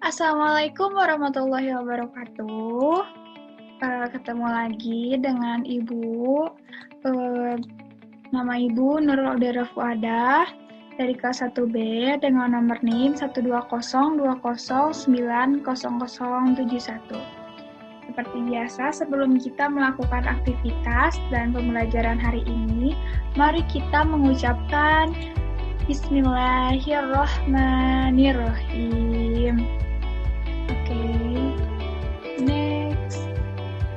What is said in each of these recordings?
Assalamualaikum warahmatullahi wabarakatuh. Ketemu lagi dengan Ibu. Nama Ibu Nurul Audera Fuadah dari kelas 1B dengan nomor NIM 12020900071. Seperti biasa, sebelum kita melakukan aktivitas dan pembelajaran hari ini, mari kita mengucapkan Bismillahirrahmanirrahim. Oke, next.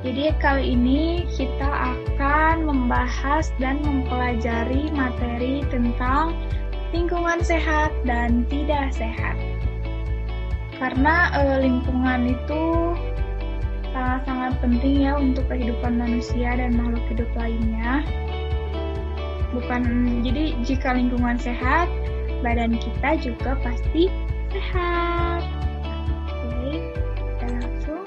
Jadi kali ini kita akan membahas dan mempelajari materi tentang lingkungan sehat dan tidak sehat. Karena lingkungan itu sangat-sangat penting ya untuk kehidupan manusia dan makhluk hidup lainnya. Jadi jika lingkungan sehat, badan kita juga pasti sehat. Oke, kita langsung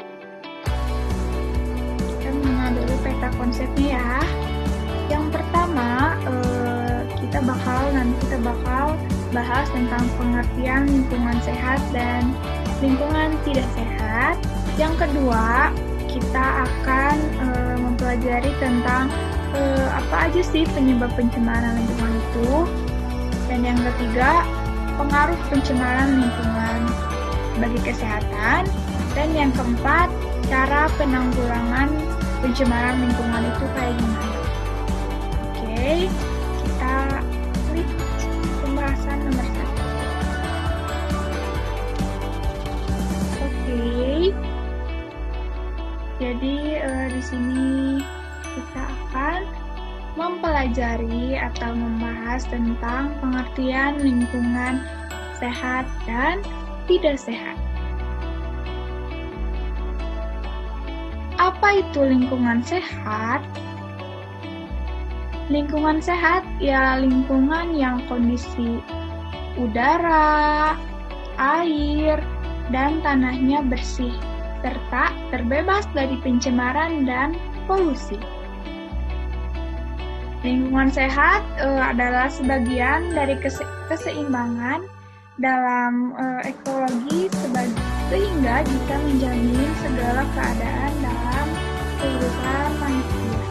kita mengenal dulu peta konsepnya ya. Yang pertama, kita bakal bahas tentang pengertian lingkungan sehat dan lingkungan tidak sehat. Yang kedua, kita akan mempelajari tentang apa aja sih penyebab pencemaran lingkungan itu. Dan yang ketiga, pengaruh pencemaran lingkungan bagi kesehatan. Dan yang keempat, cara penanggulangan pencemaran lingkungan itu kayak gimana. Oke, kita klik pembahasan nomor 1. Oke, jadi di sini kita akan mempelajari atau membahas tentang pengertian lingkungan sehat dan tidak sehat. Apa itu lingkungan sehat? Lingkungan sehat ya lingkungan yang kondisi udara, air, dan tanahnya bersih, serta terbebas dari pencemaran dan polusi. Lingkungan sehat adalah sebagian dari keseimbangan dalam ekologi sehingga bisa menjamin segala keadaan dalam kehidupan manusia.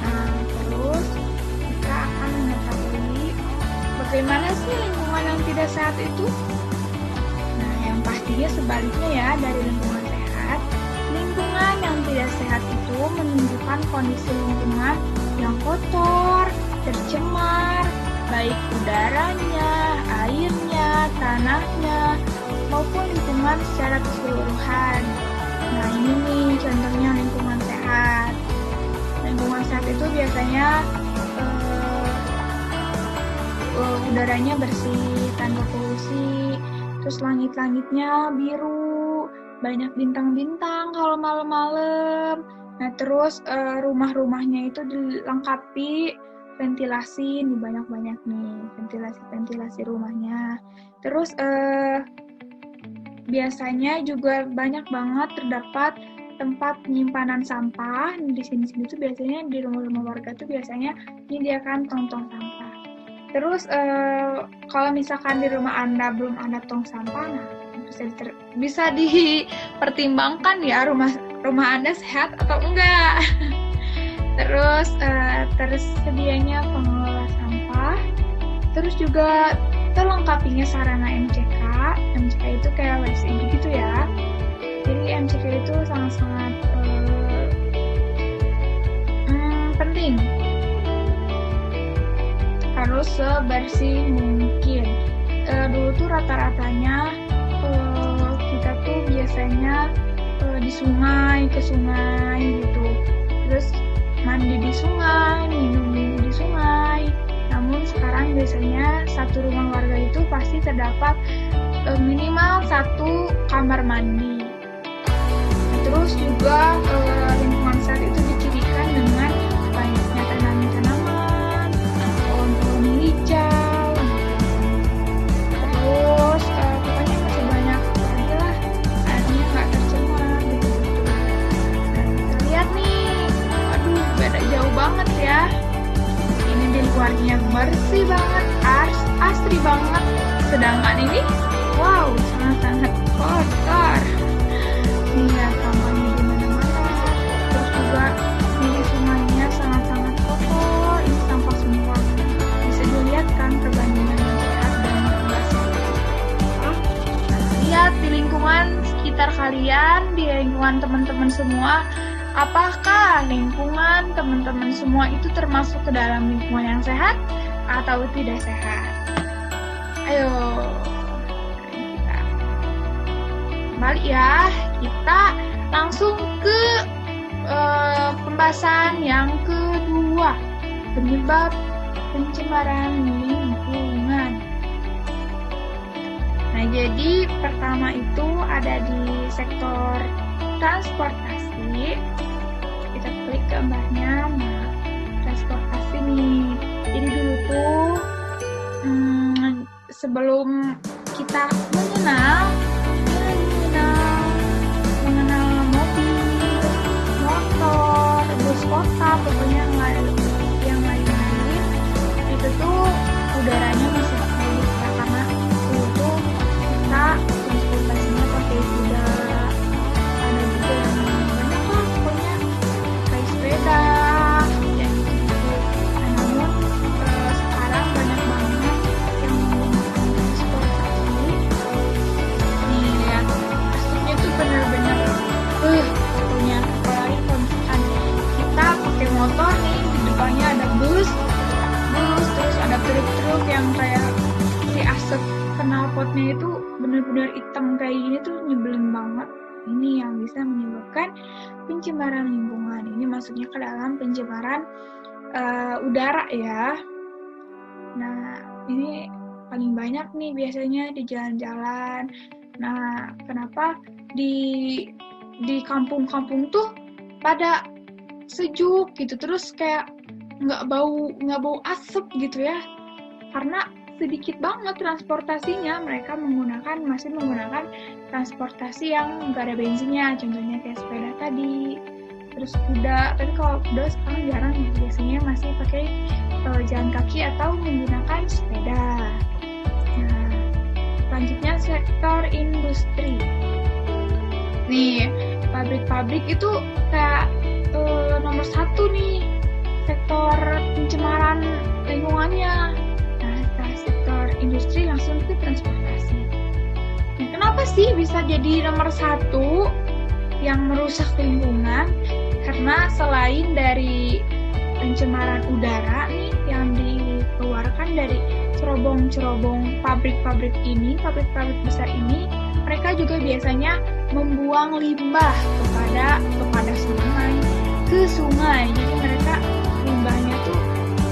Nah, terus kita akan mengetahui bagaimana sih lingkungan yang tidak sehat itu? Nah, yang pastinya sebaliknya ya dari lingkungan sehat. Lingkungan yang tidak sehat itu menunjukkan kondisi lingkungan yang kotor, tercemar, baik udaranya, airnya, tanahnya, maupun lingkungan secara keseluruhan. Nah, ini nih contohnya lingkungan sehat. Lingkungan sehat itu biasanya udaranya bersih, tanpa polusi, terus langit-langitnya biru, banyak bintang-bintang kalau malam-malam. Nah, terus rumah-rumahnya itu dilengkapi ventilasi, nih banyak-banyak nih ventilasi rumahnya. Terus biasanya juga banyak banget terdapat tempat penyimpanan sampah. Di sini-sini tuh biasanya di rumah-rumah warga tuh biasanya menyediakan tong-tong sampah. Terus kalau misalkan di rumah Anda belum ada tong sampah, nah bisa dipertimbangkan ya rumah Anda sehat atau enggak. Terus tersedianya pengelola sampah, terus juga terlengkapinya sarana MCK. MCK itu kayak WC gitu ya. Jadi MCK itu sangat-sangat penting. Harus sebersih mungkin. Dulu tuh rata-ratanya kita tuh biasanya di sungai, ke sungai gitu. Terus mandi di sungai, minum di sungai. Namun sekarang biasanya satu rumah warga itu pasti terdapat minimal 1 kamar mandi. Terus juga lingkungan sehat itu dicirikan dengan banyaknya tanaman-tanaman, pohon-pohon hijau. Terus pokoknya masih banyak lagi lah, airnya nggak tercemar gitu. Nah, kita lihat nih, aduh beda jauh banget ya. Ini di luarnya bersih banget, asri banget. Sedangkan ini, wow, sangat-sangat lingkungan sekitar kalian, di lingkungan teman-teman semua, apakah lingkungan teman-teman semua itu termasuk ke dalam lingkungan yang sehat atau tidak sehat? Ayo, kita kembali ya. Kita langsung ke pembahasan yang kedua, penyebab pencemaran lingkungan. Nah, jadi pertama itu ada di sektor transportasi. Kita klik gambarnya. Nah, transportasi nih. Jadi dulu tuh sebelum kita mengenal mobil, motor, bus kota, pokoknya yang lain-lain, itu tuh udaranya masih bagus ya, karena dulu tuh kita transportasinya pakai kuda, ada juga yang banyak lah pokoknya kayak sepeda yang gitu. Namun sekarang banyak banget yang menggunakan transportasi. Nih lihat, asapnya tuh bener-bener pokoknya, apalagi kalau misalkan kita pakai motor nih, di depannya ada bus, terus ada truk-truk yang kayak si asap knalpotnya itu bener-bener hitam kayak gini tuh nyebelin banget. Ini yang bisa menyebabkan pencemaran lingkungan. Ini masuknya ke dalam pencemaran udara ya. Nah, ini paling banyak nih biasanya di jalan-jalan. Nah, kenapa di kampung-kampung tuh pada sejuk gitu, terus kayak nggak bau asap gitu ya, karena sedikit banget transportasinya. Mereka masih menggunakan transportasi yang nggak ada bensinnya, contohnya kayak sepeda tadi, terus kuda. Tapi kalau kuda sekarang jarang ya, biasanya masih pakai jalan kaki atau menggunakan sepeda. Nah, selanjutnya sektor industri. Nih, pabrik-pabrik itu kayak nomor 1 nih sektor pencemaran lingkungannya. Nah, setelah sektor industri langsung ke transportasi. Nah, kenapa sih bisa jadi nomor 1 yang merusak lingkungan? Karena selain dari pencemaran udara nih yang dikeluarkan dari cerobong-cerobong pabrik-pabrik besar ini, mereka juga biasanya membuang limbah ke sungai. Jadi mereka limbahnya tuh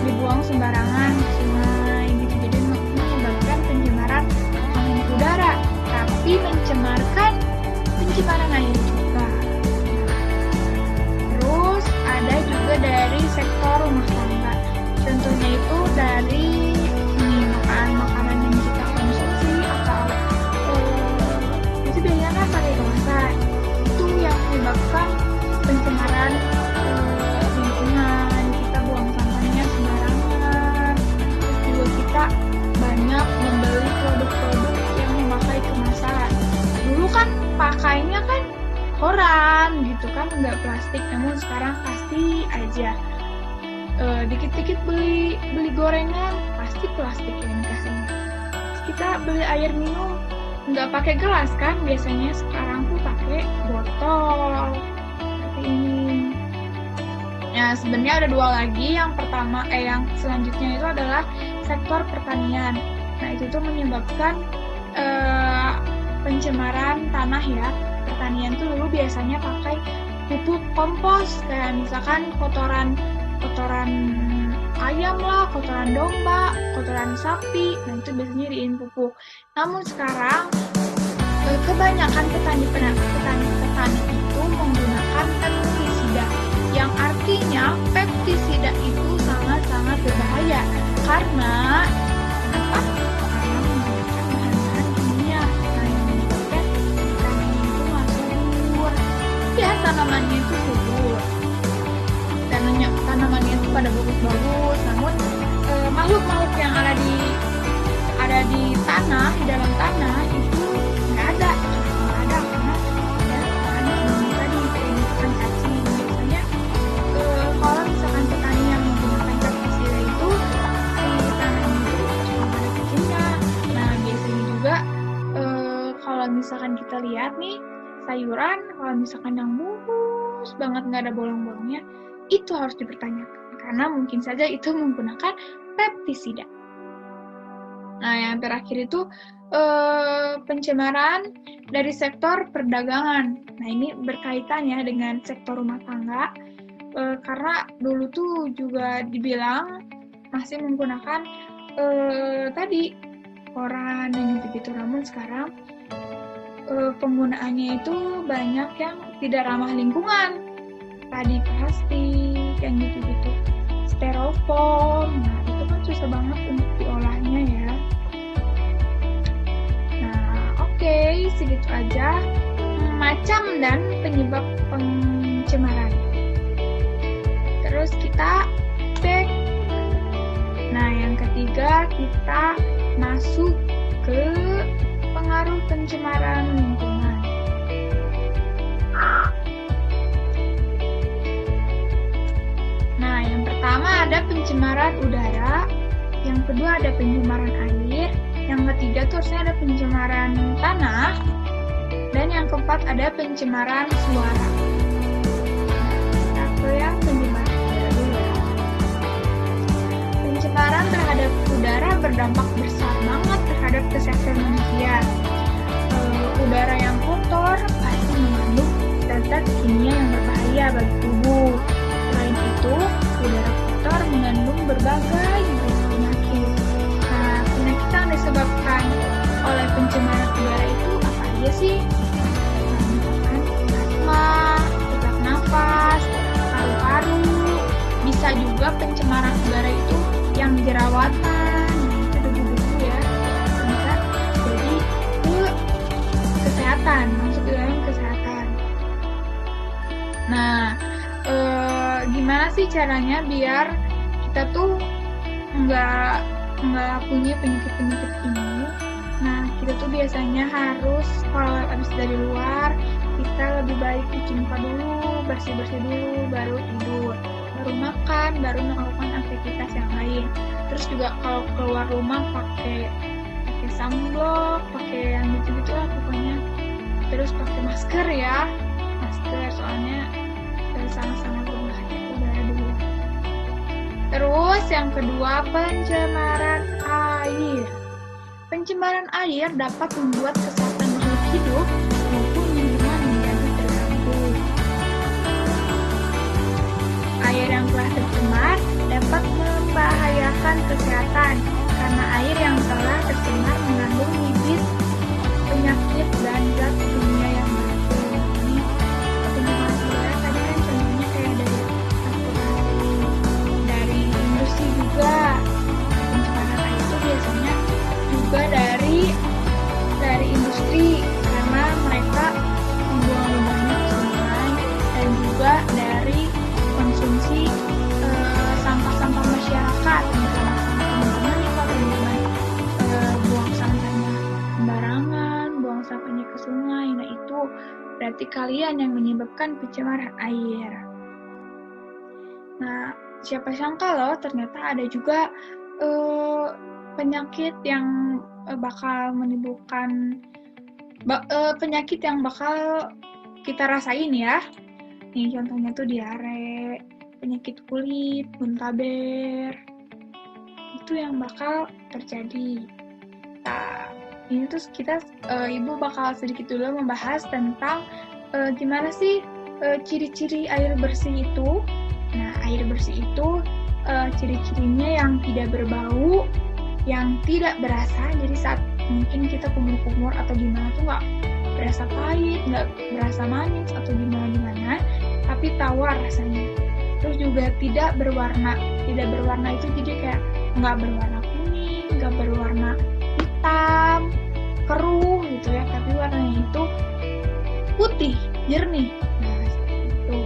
dibuang sembarangan ke sungai gitu. Jadi menyebabkan pencemaran udara, tapi mencemarkan pencemaran air juga. Terus ada juga dari sektor rumah tangga. Contohnya itu dari makanan yang kita konsumsi atau itu biasanya kan pakai kemasan. Itu yang menyebabkan pencemaran lingkungan. Kita buang sampahnya sembarangan. Terus juga kita banyak membeli produk-produk yang memakai kemasan. Dulu kan pakainya kan koran gitu kan, nggak plastik. Namun sekarang pasti aja dikit-dikit beli gorengan pasti plastik yang dikasihnya. Terus kita beli air minum nggak pakai gelas kan, biasanya sekarang tuh pakai botol seperti ini. Nah, sebenarnya ada 2 lagi. Yang selanjutnya itu adalah sektor pertanian. Nah, itu tuh menyebabkan pencemaran tanah ya. Pertanian tuh dulu biasanya pakai pupuk kompos, kayak misalkan kotoran ayam lah, kotoran domba, kotoran sapi. Nah, itu biasanya diin pupuk. Namun sekarang kebanyakan petani itu menggunakan pestisida, yang artinya pestisida itu sangat-sangat berbahaya karena menggunakan bahan-bahan kimia. Nah, yang menyebabkan tanaman itu masuk subur. Ya, tanamannya itu subur. Tanamannya itu pada bagus-bagus, namun makhluk-makhluk yang ada di tanah, di dalam tanah itu nggak ada karena ya tadi misalkan cacing. Biasanya kalau misalkan petani yang menggunakan pestisida itu tanahnya itu cuma ada cacingnya. Nah, biasanya juga kalau misalkan kita lihat nih sayuran, kalau misalkan yang mulus banget nggak ada bolong-bolongnya, itu harus dipertanyakan karena mungkin saja itu menggunakan pestisida. Nah, yang terakhir itu pencemaran dari sektor perdagangan. Nah, ini berkaitan ya dengan sektor rumah tangga, karena dulu tuh juga dibilang masih menggunakan tadi koran dan gitu-gitu. Namun sekarang penggunaannya itu banyak yang tidak ramah lingkungan. Tadi plastik, yang gitu-gitu, styrofoam. Nah, itu kan susah banget untuk diolahnya ya. Nah, oke, segitu aja macam dan penyebab pencemaran. Terus kita cek. Nah, yang ketiga kita masuk ke pengaruh pencemaran lingkungan. Nah, yang pertama ada pencemaran udara, yang kedua ada pencemaran air, yang ketiga tuh harusnya ada pencemaran tanah, dan yang keempat ada pencemaran suara. Kita ke yang pencemaran udara dulu ya. Pencemaran terhadap udara berdampak besar banget terhadap kesehatan manusia. Udara yang kotor pasti mengandung zat-zat kimia yang berbahaya bagi tubuh. Selain itu, udara kotor mengandung berbagai penyakit. Nah, penyakit yang disebabkan oleh pencemaran udara itu apa aja sih? Misalkan asma, sesak nafas, paru-paru. Bisa juga pencemaran udara itu yang jerawatan, itu debu-debu ya. Bisa jadi ke kesehatan, masuk ke dalam kesehatan. Nah, gimana sih caranya biar kita tuh nggak punya penyakit-penyakit ini? Nah, kita tuh biasanya harus kalau habis dari luar, kita lebih baik cuci muka dulu, bersih-bersih dulu, baru tidur, baru makan, baru melakukan aktivitas yang lain. Terus juga kalau keluar rumah pakai sunblock, pakai yang gitu-gitu lah pokoknya. Terus pakai masker ya, masker soalnya sangat-sangat berbahaya udara di luar. Terus yang kedua, pencemaran air. Pencemaran air dapat membuat kesehatan makhluk hidup maupun lingkungan menjadi terganggu. Air yang telah tercemar dapat membahayakan kesehatan karena air yang telah tercemar mengandung bibit penyakit dan zat kimia yang beracun. Ini pencemaran udara tadi kan contohnya kayak dari industri juga. Pencemaran air itu biasanya juga dari industri karena mereka membuang limbahnya ke sungai, dan juga dari konsumsi sampah-sampah masyarakat. Misalnya teman-teman nih kalau teman-teman buang sampahnya sembarangan, buang sampahnya ke sungai, nah itu berarti kalian yang menyebabkan pencemaran air. Nah, siapa sangka loh ternyata ada juga penyakit yang bakal menimbulkan penyakit yang bakal kita rasain ya. Nih contohnya tuh diare, penyakit kulit, muntaber. Itu yang bakal terjadi. Nah, ini tuh kita Ibu bakal sedikit dulu membahas tentang gimana sih ciri-ciri air bersih itu. Nah, air bersih itu ciri-cirinya yang tidak berbau, yang tidak berasa. Jadi saat mungkin kita kumur-kumur atau gimana tuh nggak berasa pahit, nggak berasa manis atau gimana-gimana, tapi tawar rasanya. Terus juga tidak berwarna. Tidak berwarna itu jadi kayak nggak berwarna kuning, nggak berwarna hitam, keruh gitu ya, tapi warnanya itu putih, jernih. Nah, itu.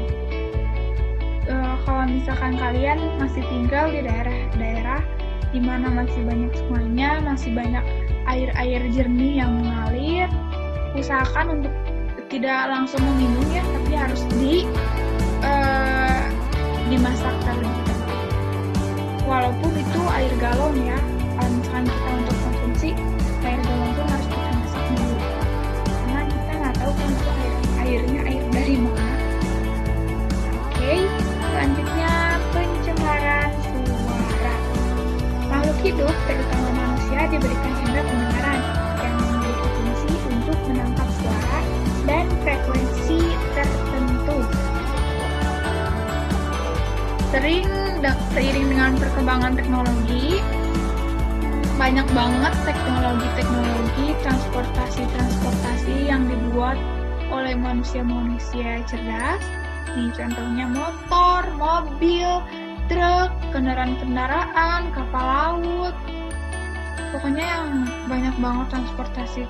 Kalau misalkan kalian masih tinggal di daerah-daerah di mana masih banyak sungainya, masih banyak air-air jernih yang mengalir, usahakan untuk tidak langsung meminum ya, tapi harus dimasak terlebih dahulu. Walaupun itu air galon ya, kalau misalkan kita untuk konsumsi air galon itu harus kita masak dulu, karena seiring dengan perkembangan teknologi, banyak banget teknologi transportasi yang dibuat oleh manusia cerdas. Nih contohnya motor, mobil, truk, kendaraan, kapal laut. Pokoknya yang banyak banget transportasi,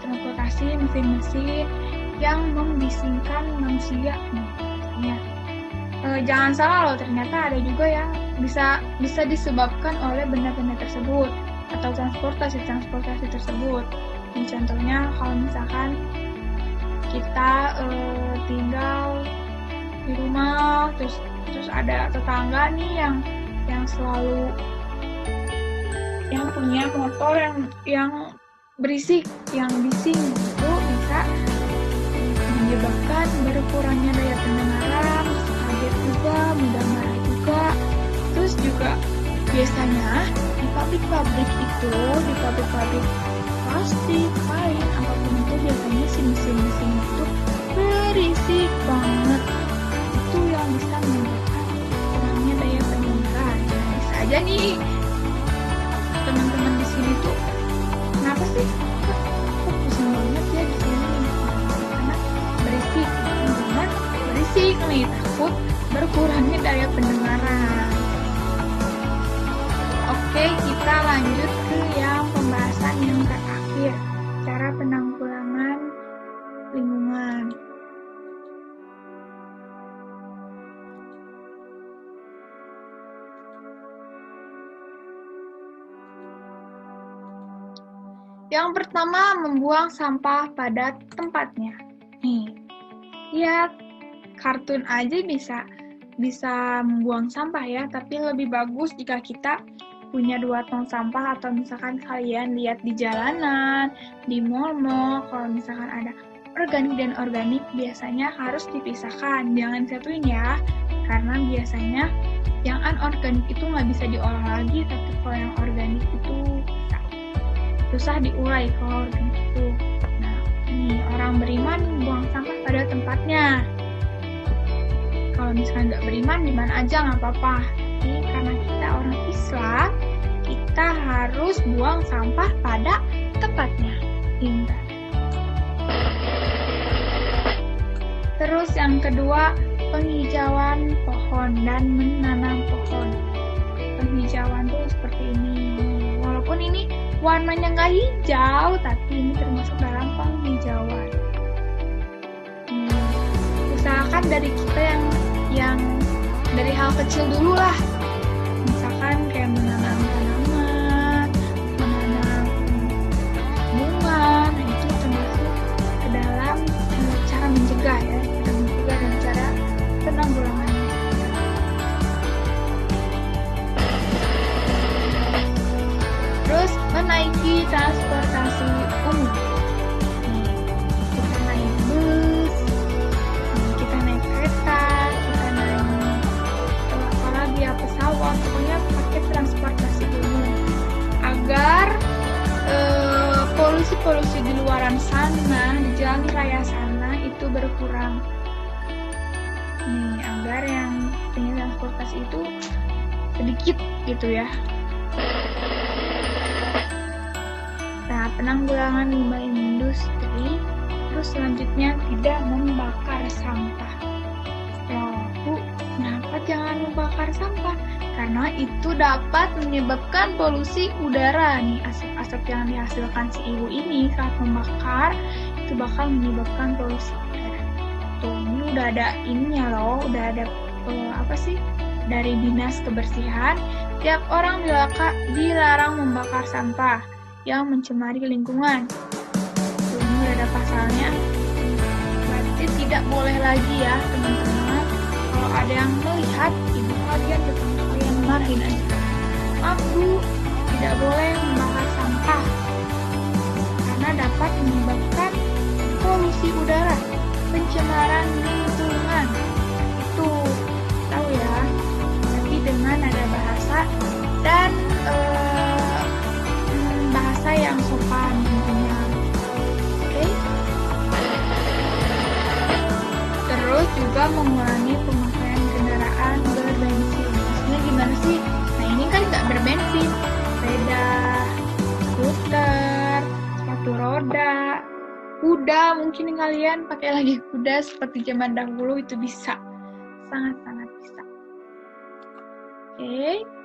mesin-mesin yang membisingkan manusia. Ya. Jangan salah loh, ternyata ada juga yang bisa disebabkan oleh benda-benda tersebut atau transportasi tersebut. Ini contohnya kalau misalkan kita tinggal di rumah, terus ada tetangga nih yang selalu yang punya motor yang berisik, yang bising, itu bisa menyebabkan berkurangnya daya pendengaran, kaget juga, mudah marah juga. Terus juga biasanya di pabrik-pabrik plastik, kain, apapun itu biasanya si mesin-mesin itu berisik banget. Itu yang bisa menyebabkan kurangnya daya pendengaran. Bisa aja nih teman-teman di sini tuh, kenapa sih kok pusing banget ya di sini karena berisik nih, takut berkurangnya daya pendengaran. Oke, kita lanjut ke yang pembahasan yang terakhir, cara penanggulangan lingkungan. Yang pertama, membuang sampah pada tempatnya. Nih, lihat kartun aja bisa membuang sampah ya, tapi lebih bagus jika kita punya 2 tong sampah, atau misalkan kalian lihat di jalanan, di mall, kalau misalkan ada organik dan organik biasanya harus dipisahkan, jangan satuin ya, karena biasanya yang anorganik itu nggak bisa diolah lagi, tapi kalau yang organik itu susah diurai kalau organik itu. Nah, ini orang beriman buang sampah pada tempatnya. Kalau misalkan nggak beriman, di mana aja nggak apa-apa. Tapi karena kita orang Islam, kita harus buang sampah pada tempatnya. Ingat. Terus yang kedua, penghijauan pohon dan menanam pohon. Penghijauan tuh seperti ini. Walaupun ini warnanya nggak hijau, tapi ini termasuk dalam penghijauan. Usahakan dari kita yang dari hal kecil dulu lah. Misalkan kayak menanam tanaman, menanam bunga, nah itu termasuk ke dalam cara mencegah ya, dan cara penanggulangannya. Terus menaiki transportasi umum. Kita naik bus, kita naik kereta, kita naik apalagi ya, pesawat, pokoknya pakai transportasi umum agar polusi-polusi di luaran sana, di jalan raya sana itu berkurang. Nih, agar yang punya transportasi itu sedikit gitu ya. Nah, penanggulangan limbah industri, terus selanjutnya tidak membakar sampah. Loh, Bu, kenapa jangan membakar sampah? Karena itu dapat menyebabkan polusi udara nih. Asap-asap yang dihasilkan si ibu ini saat membakar itu bakal menyebabkan polusi udara. Tuh, ini udah ada ininya loh, udah ada dari Dinas Kebersihan, tiap orang dilarang membakar sampah yang mencemari lingkungan. Ini udah ada pasalnya. Berarti tidak boleh lagi ya teman-teman, kalau ada yang melihat ibu kalian tetangga kalian, marahin aja. Maaf Bu, tidak boleh membakar sampah karena dapat menyebabkan polusi udara, pencemaran lingkungan. Itu tahu ya, tapi dengan ada bahasa dan bahasa yang sopan tentunya. Oke? Terus juga mengurangi pemakaian kendaraan berbensin. Maksudnya gimana sih? ada kuda, mungkin kalian pakai lagi kuda seperti zaman dahulu, itu bisa, sangat-sangat bisa. Oke.